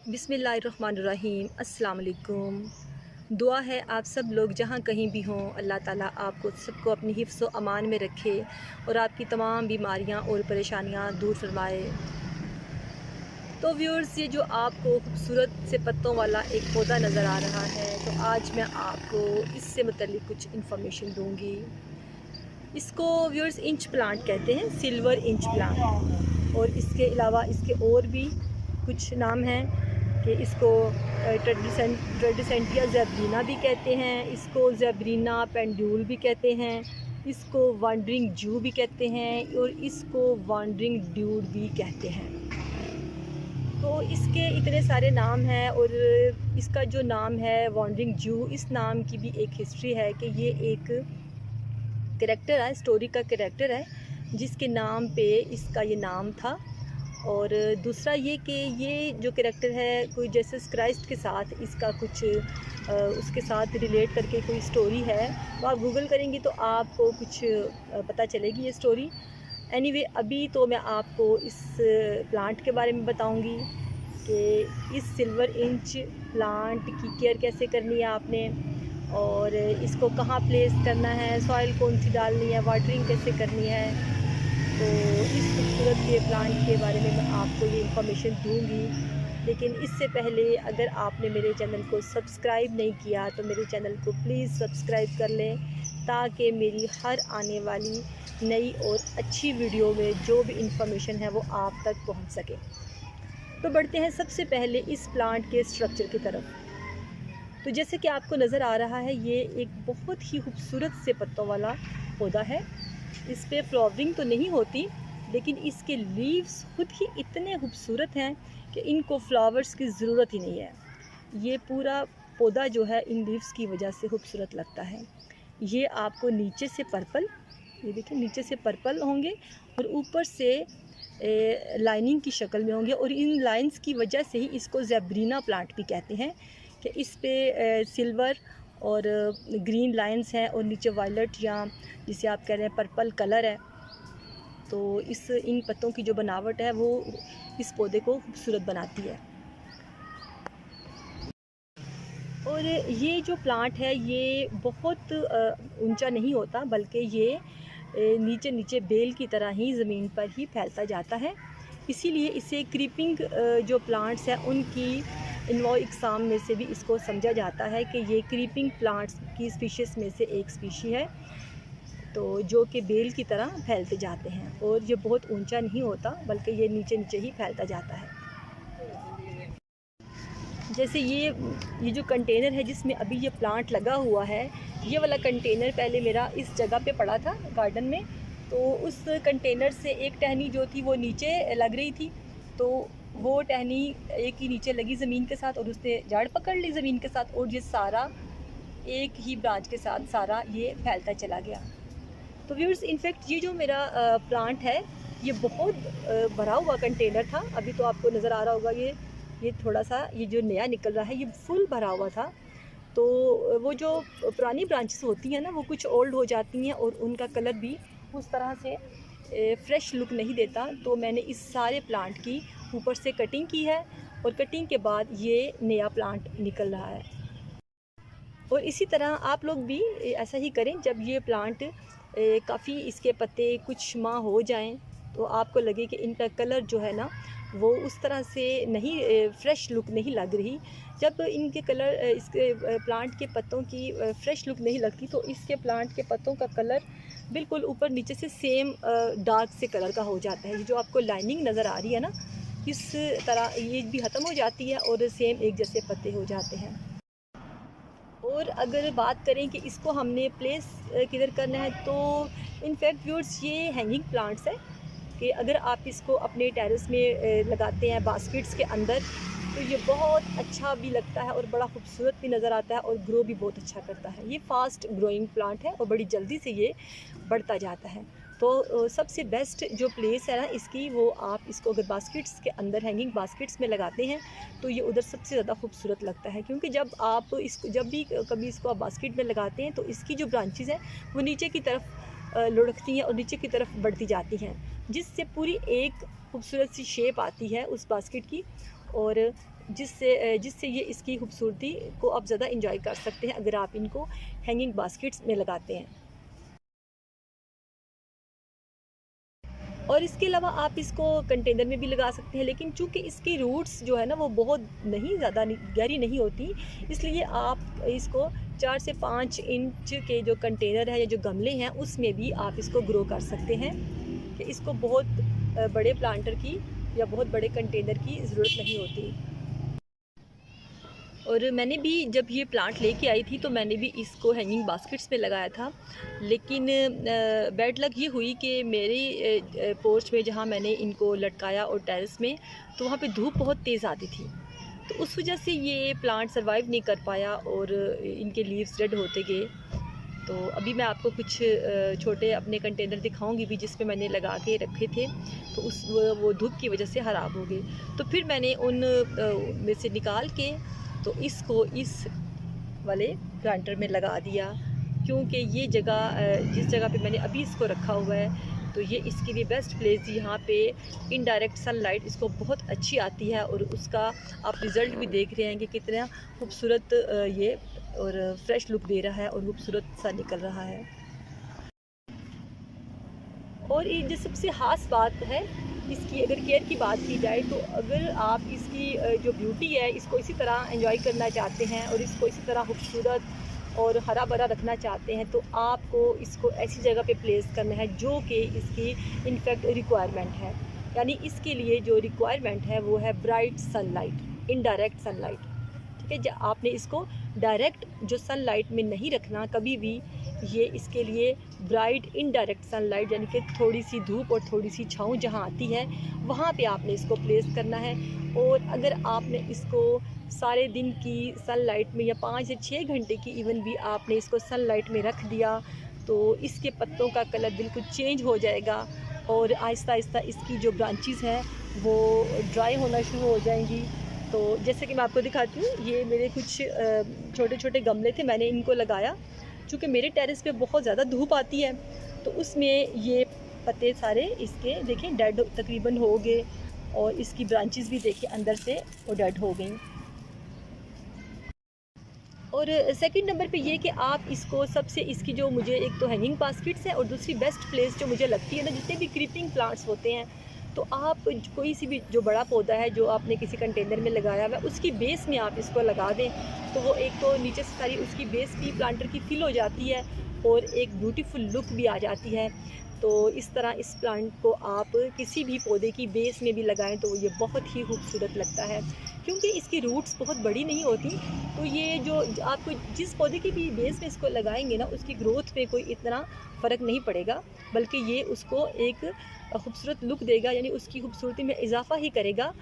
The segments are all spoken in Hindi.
बिस्मिल्लाहिर्रहमानिर्रहीम। अस्सलाम वालेकुम। दुआ है आप सब लोग जहाँ कहीं भी हों, अल्लाह ताला आपको सबको अपनी हिफ्ज़ व अमान में रखे और आपकी तमाम बीमारियाँ और परेशानियाँ दूर फरमाए। तो व्यूअर्स, ये जो आपको खूबसूरत से पत्तों वाला एक पौधा नज़र आ रहा है, तो आज मैं आपको इससे मुतल्लिक़ कुछ इन्फॉर्मेशन दूँगी। इसको व्यूअर्स इंच प्लांट कहते हैं, सिल्वर इंच प्लांट। और इसके अलावा इसके और भी कुछ नाम हैं कि इसको ट्रेडिसेंटिया ज़ेब्रीना भी कहते हैं, इसको ज़ेब्रीना पेंड्यूल भी कहते हैं, इसको वांडरिंग जू भी कहते हैं और इसको वांडरिंग ड्यूड भी कहते हैं। तो इसके इतने सारे नाम हैं और इसका जो नाम है वांडरिंग जू, इस नाम की भी एक हिस्ट्री है कि ये एक कैरेक्टर है, स्टोरी का कैरेक्टर है जिसके नाम पे इसका ये नाम था। और दूसरा ये कि ये जो कैरेक्टर है कोई जीसस क्राइस्ट के साथ इसका कुछ उसके साथ रिलेट करके कोई स्टोरी है, तो आप गूगल करेंगे तो आपको कुछ पता चलेगी ये स्टोरी। एनीवे, अभी तो मैं आपको इस प्लांट के बारे में बताऊंगी कि इस सिल्वर इंच प्लांट की केयर कैसे करनी है आपने, और इसको कहाँ प्लेस करना है, सॉइल कौन सी डालनी है, वाटरिंग कैसे करनी है। तो इस खूबसूरत के प्लांट के बारे में मैं आपको ये इन्फॉर्मेशन दूंगी। लेकिन इससे पहले अगर आपने मेरे चैनल को सब्सक्राइब नहीं किया तो मेरे चैनल को प्लीज़ सब्सक्राइब कर लें, ताकि मेरी हर आने वाली नई और अच्छी वीडियो में जो भी इन्फॉर्मेशन है वो आप तक पहुंच सके। तो बढ़ते हैं सबसे पहले इस प्लांट के स्ट्रक्चर की तरफ। तो जैसे कि आपको नज़र आ रहा है, ये एक बहुत ही खूबसूरत से पत्तों वाला पौधा है। इस पे फ्लावरिंग तो नहीं होती, लेकिन इसके लीव्स खुद ही इतने खूबसूरत हैं कि इनको फ्लावर्स की ज़रूरत ही नहीं है। ये पूरा पौधा जो है इन लीव्स की वजह से खूबसूरत लगता है। ये आपको नीचे से पर्पल, ये देखिए नीचे से पर्पल होंगे और ऊपर से लाइनिंग की शक्ल में होंगे, और इन लाइंस की वजह से ही इसको ज़ेब्रीना प्लांट भी कहते हैं कि इस पे सिल्वर और ग्रीन लाइंस हैं और नीचे वायलेट या जिसे आप कह रहे हैं पर्पल कलर है। तो इन पत्तों की जो बनावट है वो इस पौधे को खूबसूरत बनाती है। और ये जो प्लांट है ये बहुत ऊंचा नहीं होता, बल्कि ये नीचे नीचे बेल की तरह ही ज़मीन पर ही फैलता जाता है। इसीलिए इसे क्रीपिंग जो प्लांट्स हैं उनकी इनवॉ इकसाम में से भी इसको समझा जाता है कि ये क्रीपिंग प्लांट्स की स्पीशीज़ में से एक स्पीशी है, तो जो कि बेल की तरह फैलते जाते हैं। और ये बहुत ऊंचा नहीं होता, बल्कि ये नीचे नीचे ही फैलता जाता है। जैसे ये जो कंटेनर है जिसमें अभी ये प्लांट लगा हुआ है, ये वाला कंटेनर पहले मेरा इस जगह पे पड़ा था गार्डन में। तो उस कंटेनर से एक टहनी जो थी वो नीचे लग रही थी, तो वो टहनी एक ही नीचे लगी ज़मीन के साथ और उसने जड़ पकड़ ली ज़मीन के साथ, और ये सारा एक ही ब्रांच के साथ सारा ये फैलता चला गया। तो व्यूअर्स, इनफैक्ट ये जो मेरा प्लांट है ये बहुत भरा हुआ कंटेनर था। अभी तो आपको नज़र आ रहा होगा ये थोड़ा सा ये जो नया निकल रहा है ये फुल भरा हुआ था। तो वो जो पुरानी ब्रांचेस होती हैं ना, वो कुछ ओल्ड हो जाती हैं और उनका कलर भी उस तरह से फ्रेश लुक नहीं देता। तो मैंने इस सारे प्लांट की ऊपर से कटिंग की है और कटिंग के बाद ये नया प्लांट निकल रहा है। और इसी तरह आप लोग भी ऐसा ही करें। जब ये प्लांट काफ़ी इसके पत्ते कुछ माह हो जाएं तो आपको लगे कि इनका कलर जो है ना वो उस तरह से नहीं, फ़्रेश लुक नहीं लग रही। जब इनके कलर इसके प्लांट के पत्तों की फ़्रेश लुक नहीं लगती, तो इसके प्लांट के पत्तों का कलर बिल्कुल ऊपर नीचे से सेम डार्क से कलर का हो जाता है। ये जो आपको लाइनिंग नज़र आ रही है ना, इस तरह ये भी ख़त्म हो जाती है और सेम एक जैसे पत्ते हो जाते हैं। और अगर बात करें कि इसको हमने प्लेस किधर करना है, तो इनफैक्ट व्यूअर्स ये हैंगिंग प्लांट्स है कि अगर आप इसको अपने टेरेस में लगाते हैं बास्केट्स के अंदर, तो ये बहुत अच्छा भी लगता है और बड़ा खूबसूरत भी नज़र आता है और ग्रो भी बहुत अच्छा करता है। ये फास्ट ग्रोइंग प्लांट है और बड़ी जल्दी से ये बढ़ता जाता है। तो सबसे बेस्ट जो प्लेस है ना इसकी, वो आप इसको अगर बास्केट्स के अंदर हैंगिंग बास्केट्स में लगाते हैं तो ये उधर सबसे ज़्यादा खूबसूरत लगता है। क्योंकि जब भी कभी इसको आप बास्केट में लगाते हैं तो इसकी जो ब्रांचेज़ हैं वो नीचे की तरफ लुढ़कती हैं और नीचे की तरफ बढ़ती जाती हैं, जिससे पूरी एक खूबसूरत सी शेप आती है उस बास्केट की। और जिससे ये इसकी खूबसूरती को आप ज़्यादा इंजॉय कर सकते हैं अगर आप इनको हैंगिंग बास्केट्स में लगाते हैं। और इसके अलावा आप इसको कंटेनर में भी लगा सकते हैं, लेकिन चूँकि इसकी रूट्स जो है ना वो बहुत नहीं ज़्यादा गहरी नहीं होती, इसलिए आप इसको 4 से 5 इंच के जो कंटेनर है या जो गमले हैं उसमें भी आप इसको ग्रो कर सकते हैं, कि इसको बहुत बड़े प्लांटर की या बहुत बड़े कंटेनर की ज़रूरत नहीं होती। और मैंने भी जब ये प्लांट लेके आई थी तो मैंने भी इसको हैंगिंग बास्केट्स पे लगाया था, लेकिन बैड लक ये हुई कि मेरी पोर्च में जहाँ मैंने इनको लटकाया और टेरेस में, तो वहाँ पे धूप बहुत तेज़ आती थी, तो उस वजह से ये प्लांट सरवाइव नहीं कर पाया और इनके लीव्स रेड होते गए। तो अभी मैं आपको कुछ छोटे अपने कंटेनर दिखाऊंगी भी जिसमें मैंने लगा के रखे थे, तो वो धूप की वजह से ख़राब हो गए। तो फिर मैंने उन में से निकाल के तो इसको इस वाले प्लांटर में लगा दिया, क्योंकि ये जगह जिस जगह पे मैंने अभी इसको रखा हुआ है तो ये इसके लिए बेस्ट प्लेस, यहाँ पे इनडायरेक्ट सनलाइट इसको बहुत अच्छी आती है और उसका आप रिज़ल्ट भी देख रहे हैं कि कितना खूबसूरत ये और फ्रेश लुक दे रहा है और खूबसूरत सा निकल रहा है। और ये जो सबसे ख़ास बात है इसकी, अगर केयर की बात की जाए तो अगर आप इसकी जो ब्यूटी है इसको इसी तरह एंजॉय करना चाहते हैं और इसको इसी तरह खूबसूरत और हरा भरा रखना चाहते हैं, तो आपको इसको ऐसी जगह पे प्लेस करना है जो कि इसकी इनफैक्ट रिक्वायरमेंट है। यानी इसके लिए जो रिक्वायरमेंट है वो है ब्राइट सनलाइट, इनडायरेक्ट सनलाइट। ठीक है, जब आपने इसको डायरेक्ट जो सनलाइट में नहीं रखना कभी भी, ये इसके लिए ब्राइट इनडायरेक्ट सनलाइट यानी कि थोड़ी सी धूप और थोड़ी सी छाँव जहाँ आती है वहाँ पे आपने इसको प्लेस करना है। और अगर आपने इसको सारे दिन की सनलाइट में या 5 से 6 घंटे की इवन भी आपने इसको सनलाइट में रख दिया तो इसके पत्तों का कलर बिल्कुल चेंज हो जाएगा और आहिस्ता आहिस्ता इसकी जो ब्रांचेस हैं वो ड्राई होना शुरू हो जाएंगी। तो जैसे कि मैं आपको दिखाती हूँ, ये मेरे कुछ छोटे छोटे गमले थे, मैंने इनको लगाया। चूँकि मेरे टेरेस पे बहुत ज़्यादा धूप आती है तो उसमें ये पत्ते सारे इसके देखें डेड तकरीबन हो गए और इसकी ब्रांचेस भी देखिए अंदर से वो डेड हो गई। और सेकंड नंबर पे ये कि आप इसको सबसे इसकी जो मुझे एक तो हैंगिंग बास्केट्स है और दूसरी बेस्ट प्लेस जो मुझे लगती है ना, जितने भी क्रीपिंग प्लांट्स होते हैं तो आप कोई सी भी जो बड़ा पौधा है जो आपने किसी कंटेनर में लगाया हुआ है उसकी बेस में आप इसको लगा दें, तो वो एक तो नीचे से सारी उसकी बेस की प्लांटर की फिल हो जाती है और एक ब्यूटीफुल लुक भी आ जाती है। तो इस तरह इस प्लांट को आप किसी भी पौधे की बेस में भी लगाएं तो ये बहुत ही खूबसूरत लगता है, क्योंकि इसकी रूट्स बहुत बड़ी नहीं होती। तो ये जो आपको जिस पौधे की भी बेस में इसको लगाएंगे ना उसकी ग्रोथ पे कोई इतना फ़र्क नहीं पड़ेगा, बल्कि ये उसको एक खूबसूरत लुक देगा, यानी उसकी खूबसूरती में इजाफा ही करेगा।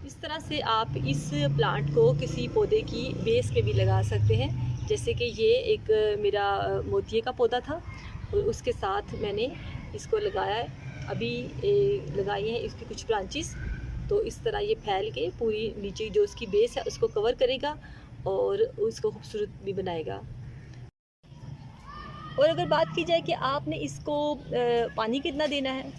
इस तरह से आप इस प्लांट को किसी पौधे की बेस पे भी लगा सकते हैं। जैसे कि ये एक मेरा मोतिये का पौधा था और उसके साथ मैंने इसको लगाया है, अभी लगाई हैं इसकी कुछ ब्रांचेस। तो इस तरह ये फैल के पूरी नीचे जो उसकी बेस है उसको कवर करेगा और उसको खूबसूरत भी बनाएगा। और अगर बात की जाए कि आपने इसको पानी कितना देना है,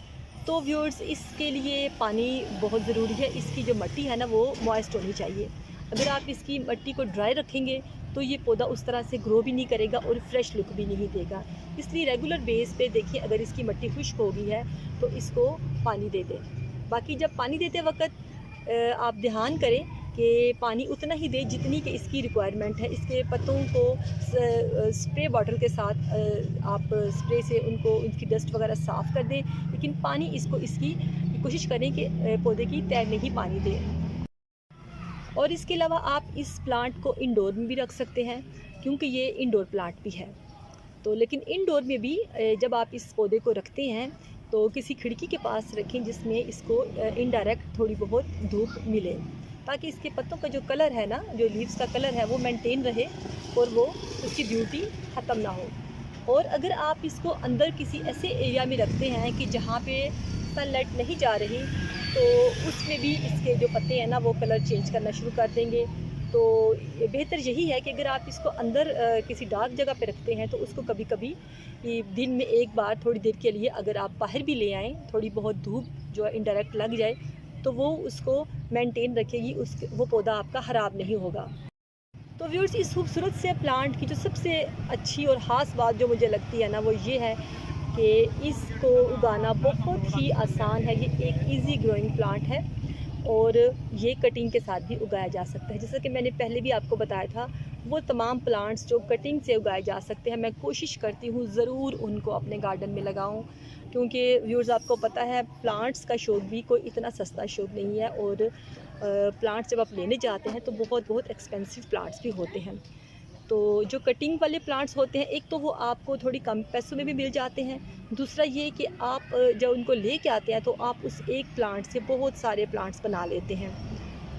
तो व्यूअर्स इसके लिए पानी बहुत ज़रूरी है। इसकी जो मिट्टी है ना वो मॉइस्ट होनी चाहिए। अगर आप इसकी मिट्टी को ड्राई रखेंगे तो ये पौधा उस तरह से ग्रो भी नहीं करेगा और फ्रेश लुक भी नहीं देगा। इसलिए रेगुलर बेस पे देखिए, अगर इसकी मिट्टी खुश्क हो गई है तो इसको पानी दे दें। बाकी जब पानी देते वक्त आप ध्यान करें कि पानी उतना ही दे जितनी कि इसकी रिक्वायरमेंट है। इसके पत्तों को स्प्रे बॉटल के साथ आप स्प्रे से उनको उनकी डस्ट वगैरह साफ़ कर दें, लेकिन पानी इसको इसकी कोशिश करें कि पौधे की तय में ही पानी दें। और इसके अलावा आप इस प्लांट को इंडोर में भी रख सकते हैं, क्योंकि ये इंडोर प्लांट भी है। तो लेकिन इंडोर में भी जब आप इस पौधे को रखते हैं तो किसी खिड़की के पास रखें जिसमें इसको इनडायरेक्ट थोड़ी बहुत धूप मिले, ताकि इसके पत्तों का जो कलर है ना, जो लीव्स का कलर है वो मेंटेन रहे और वो उसकी ब्यूटी ख़त्म ना हो। और अगर आप इसको अंदर किसी ऐसे एरिया में रखते हैं कि जहाँ पे सनलाइट नहीं जा रही, तो उसमें भी इसके जो पत्ते हैं ना वो कलर चेंज करना शुरू कर देंगे। तो बेहतर यही है कि अगर आप इसको अंदर किसी डार्क जगह पे रखते हैं तो उसको कभी कभी दिन में एक बार थोड़ी देर के लिए अगर आप बाहर भी ले आएँ, थोड़ी बहुत धूप जो है इनडायरेक्ट लग जाए, तो वो उसको मेंटेन रखेगी, वो पौधा आपका ख़राब नहीं होगा। तो व्यूअर्स, इस खूबसूरत से प्लांट की जो सबसे अच्छी और ख़ास बात जो मुझे लगती है ना, वो ये है कि इसको उगाना बहुत ही आसान है। ये एक इजी ग्रोइंग प्लांट है और ये कटिंग के साथ भी उगाया जा सकता है। जैसा कि मैंने पहले भी आपको बताया था, वो तमाम प्लांट्स जो कटिंग से उगाए जा सकते हैं, मैं कोशिश करती हूँ ज़रूर उनको अपने गार्डन में लगाऊँ, क्योंकि व्यूअर्स आपको पता है प्लांट्स का शौक़ भी कोई इतना सस्ता शौक़ नहीं है और प्लांट्स जब आप लेने जाते हैं तो बहुत बहुत एक्सपेंसिव प्लांट्स भी होते हैं। तो जो कटिंग वाले प्लांट्स होते हैं, एक तो वो आपको थोड़ी कम पैसों में भी मिल जाते हैं, दूसरा ये कि आप जब उनको लेके आते हैं तो आप उस एक प्लांट से बहुत सारे प्लांट्स बना लेते हैं।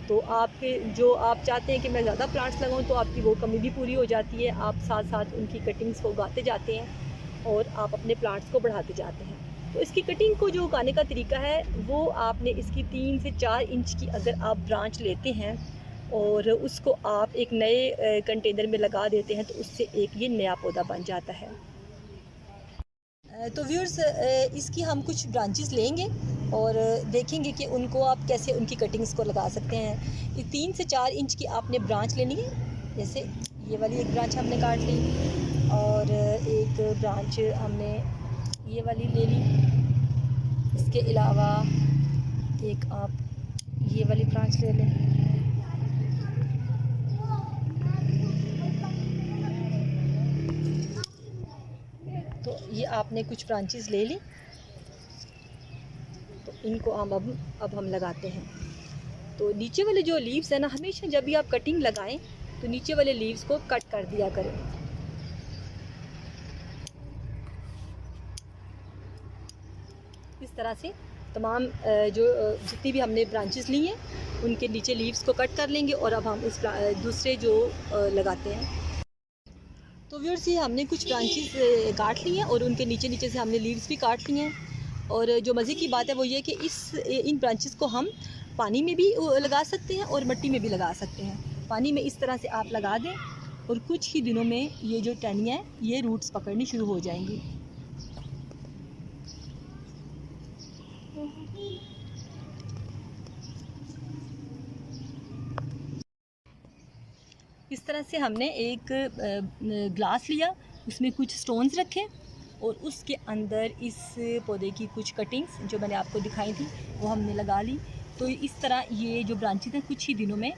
तो आपके जो आप चाहते हैं कि मैं ज़्यादा प्लांट्स लगाऊं, तो आपकी वो कमी भी पूरी हो जाती है। आप साथ साथ उनकी कटिंग्स को उगाते जाते हैं और आप अपने प्लांट्स को बढ़ाते जाते हैं। तो इसकी कटिंग को जो उगाने का तरीका है, वो आपने इसकी 3 से 4 इंच की अगर आप ब्रांच लेते हैं और उसको आप एक नए कंटेनर में लगा देते हैं, तो उससे एक ये नया पौधा बन जाता है। तो व्यूअर्स, इसकी हम कुछ ब्रांचेस लेंगे और देखेंगे कि उनको आप कैसे उनकी कटिंग्स को लगा सकते हैं। ये 3 से 4 इंच की आपने ब्रांच लेनी है। जैसे ये वाली एक ब्रांच हमने काट ली और एक ब्रांच हमने ये वाली ले ली। इसके अलावा एक आप ये वाली ब्रांच ले लें। तो ये आपने कुछ ब्रांचेस ले ली, तो इनको अब हम लगाते हैं। तो नीचे वाले जो लीव्स है ना, हमेशा जब भी आप कटिंग लगाएं तो नीचे वाले लीव्स को कट कर दिया करें। इस तरह से तमाम जो जितनी भी हमने ब्रांचेस ली हैं उनके नीचे लीव्स को कट कर लेंगे और अब हम उस दूसरे जो लगाते हैं। तो व्यूअर्स, ये हमने कुछ ब्रांचेस काट ली हैं और उनके नीचे नीचे से हमने लीव्स भी काट ली हैं। और जो मज़े की बात है वो ये कि इन ब्रांचेस को हम पानी में भी लगा सकते हैं और मिट्टी में भी लगा सकते हैं। पानी में इस तरह से आप लगा दें और कुछ ही दिनों में ये जो टहनियाँ हैं ये रूट्स पकड़नी शुरू हो जाएंगी। इस तरह से हमने एक ग्लास लिया, उसमें कुछ स्टोन्स रखे और उसके अंदर इस पौधे की कुछ कटिंग्स जो मैंने आपको दिखाई थी वो हमने लगा ली। तो इस तरह ये जो ब्रांचेस हैं कुछ ही दिनों में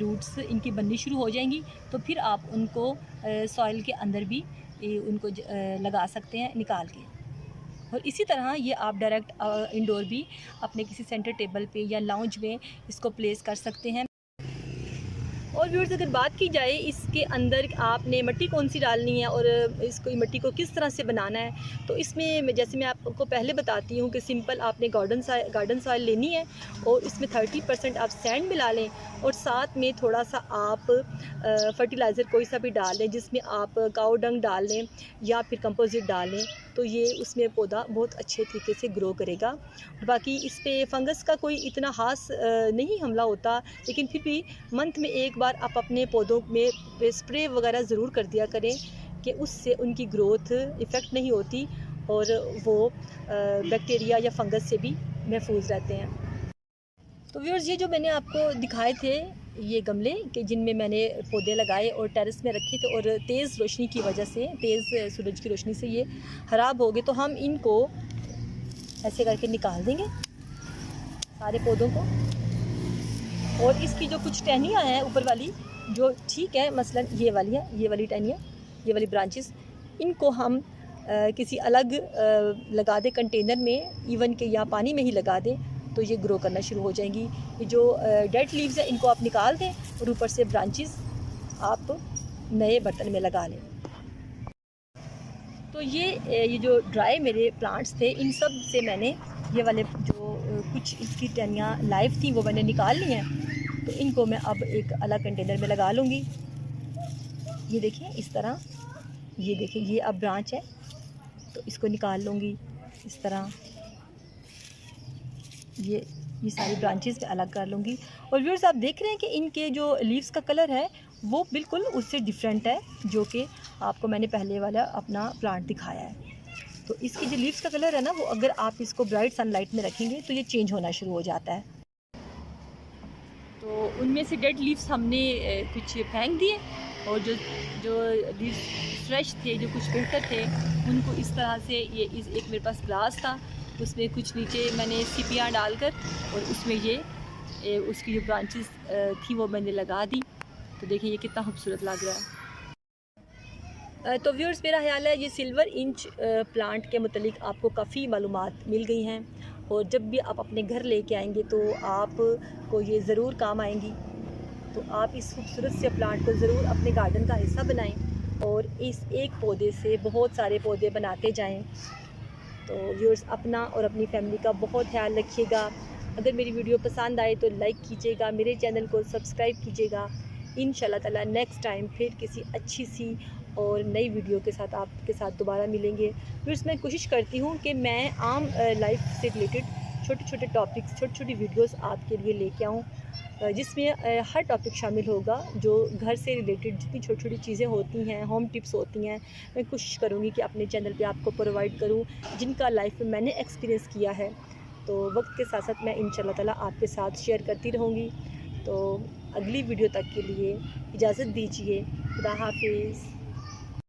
रूट्स इनकी बननी शुरू हो जाएंगी। तो फिर आप उनको सॉइल के अंदर भी उनको लगा सकते हैं निकाल के। और इसी तरह ये आप डायरेक्ट इंडोर भी अपने किसी सेंटर टेबल पे या लाउंज में इसको प्लेस कर सकते हैं। और व्यूअर्स, अगर बात की जाए इसके अंदर आपने मिट्टी कौन सी डालनी है और इसको मिट्टी को किस तरह से बनाना है, तो इसमें जैसे मैं आपको पहले बताती हूँ कि सिंपल आपने गार्डन सॉइल लेनी है और इसमें 30% आप सैंड मिला लें और साथ में थोड़ा सा आप फर्टिलाइज़र कोई सा भी डाल लें, जिसमें आप काऊ डंग डाल लें या फिर कंपोजिट डाल लें, तो ये उसमें पौधा बहुत अच्छे तरीके से ग्रो करेगा। बाकी इस पर फंगस का कोई इतना ख़ास नहीं हमला होता, लेकिन फिर भी मंथ में एक बार आप अपने पौधों में स्प्रे वगैरह ज़रूर कर दिया करें कि उससे उनकी ग्रोथ इफ़ेक्ट नहीं होती और वो बैक्टीरिया या फंगस से भी महफूज रहते हैं। तो व्यूअर्स, ये जो मैंने आपको दिखाए थे ये गमले कि जिनमें मैंने पौधे लगाए और टेरेस में रखे थे और तेज़ रोशनी की वजह से, तेज़ सूरज की रोशनी से ये ख़राब हो गए, तो हम इनको ऐसे करके निकाल देंगे सारे पौधों को। और इसकी जो कुछ टहनियाँ हैं ऊपर वाली जो ठीक है, मसलन ये वाली है, ये वाली टहनियाँ, ये वाली ब्रांचेस, इनको हम किसी अलग लगा दें कंटेनर में, इवन के या पानी में ही लगा दें, तो ये ग्रो करना शुरू हो जाएंगी। ये जो डेड लीव्स है इनको आप निकाल दें और ऊपर से ब्रांचेस आप नए बर्तन में लगा लें। तो ये जो ड्राई मेरे प्लांट्स थे, इन सब से मैंने ये वाले जो कुछ इसकी टहनियाँ लाइव थी वो मैंने निकाल ली हैं। तो इनको मैं अब एक अलग कंटेनर में लगा लूँगी। ये देखिए इस तरह, ये देखिए ये अब ब्रांच है तो इसको निकाल लूँगी इस तरह। ये सारी ब्रांचेस पे अलग कर लूँगी। और व्यूअर्स, आप देख रहे हैं कि इनके जो लीव्स का कलर है वो बिल्कुल उससे डिफरेंट है जो कि आपको मैंने पहले वाला अपना प्लांट दिखाया है। तो इसकी जो लीव्स का कलर है ना, वो अगर आप इसको ब्राइट सनलाइट में रखेंगे तो ये चेंज होना शुरू हो जाता है। तो उनमें से डेड लीव्स हमने कुछ फेंक दिए, और जो जो लीव्स फ्रेश थे, जो कुछ बेहतर थे, उनको इस तरह से एक मेरे पास ग्लास था, उसमें कुछ नीचे मैंने सीपियाँ डालकर और उसमें उसकी जो ब्रांचेस थी वो मैंने लगा दी। तो देखिए ये कितना खूबसूरत लग रहा है। तो व्यूअर्स, मेरा ख्याल है ये सिल्वर इंच प्लांट के मतलब आपको काफ़ी मालूमात मिल गई हैं, और जब भी आप अपने घर लेके आएंगे तो आपको ये ज़रूर काम आएंगी। तो आप इस खूबसूरत से प्लांट को ज़रूर अपने गार्डन का हिस्सा बनाएं, और इस एक पौधे से बहुत सारे पौधे बनाते जाएं। तो व्यूअर्स, अपना और अपनी फैमिली का बहुत ख्याल रखिएगा। अगर मेरी वीडियो पसंद आए तो लाइक कीजिएगा, मेरे चैनल को सब्सक्राइब कीजिएगा। इंशाल्लाह ताला नेक्स्ट टाइम फिर किसी अच्छी सी और नई वीडियो के साथ आपके साथ दोबारा मिलेंगे। व्यूअर्स, मैं कोशिश करती हूँ कि मैं आम लाइफ से रिलेटेड छोटे छोटे टॉपिक्स, छोटी छोटी वीडियोस आपके लिए लेके आऊँ, जिसमें हर टॉपिक शामिल होगा जो घर से रिलेटेड जितनी छोटी छोटी चीज़ें होती हैं, होम टिप्स होती हैं, मैं कोशिश करूँगी कि अपने चैनल पे आपको प्रोवाइड करूँ, जिनका लाइफ में मैंने एक्सपीरियंस किया है। तो वक्त के साथ साथ मैं इंशाल्लाह ताला आपके साथ शेयर करती रहूँगी। तो अगली वीडियो तक के लिए इजाज़त दीजिए। खुदा हाफिज़।